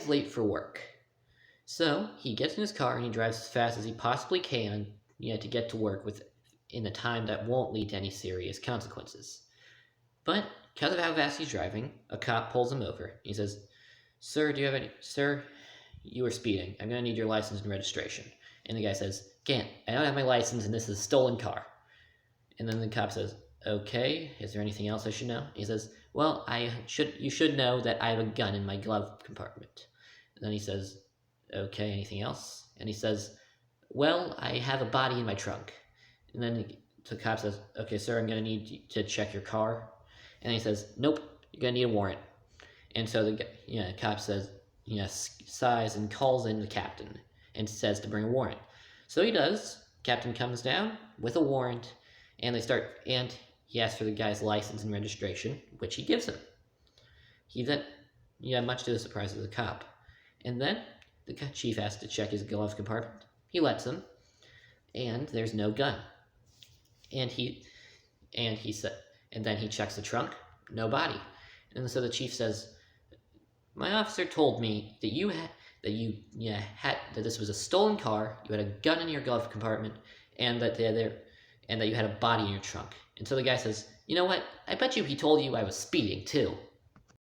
is late for work. So he gets in his car and he drives as fast as he possibly can, to get to work in a time that won't lead to any serious consequences. But because of how fast he's driving, a cop pulls him over. He says, "Sir, Sir, you were speeding. I'm gonna need your license and registration." And the guy says, "Can't. I don't have my license, and this is a stolen car." And then the cop says, "Okay, is there anything else I should know?" He says, "Well, you should know that I have a gun in my glove compartment." And then he says, "Okay, anything else?" And he says, "Well, I have a body in my trunk." And then the cop says, "Okay, sir, I'm going to need you to check your car." And he says, "Nope, you're going to need a warrant." And so the cop says, sighs and calls in the captain and says to bring a warrant. So he does. Captain comes down with a warrant, and he asks for the guy's license and registration, which he gives him. He then, much to the surprise of the cop. And then the chief asks to check his glove compartment. He lets him, and there's no gun. And then he checks the trunk, no body. And so the chief says, "My officer told me that this was a stolen car. You had a gun in your glove compartment, and that you had a body in your trunk." And so the guy says, "You know what? I bet you he told you I was speeding too."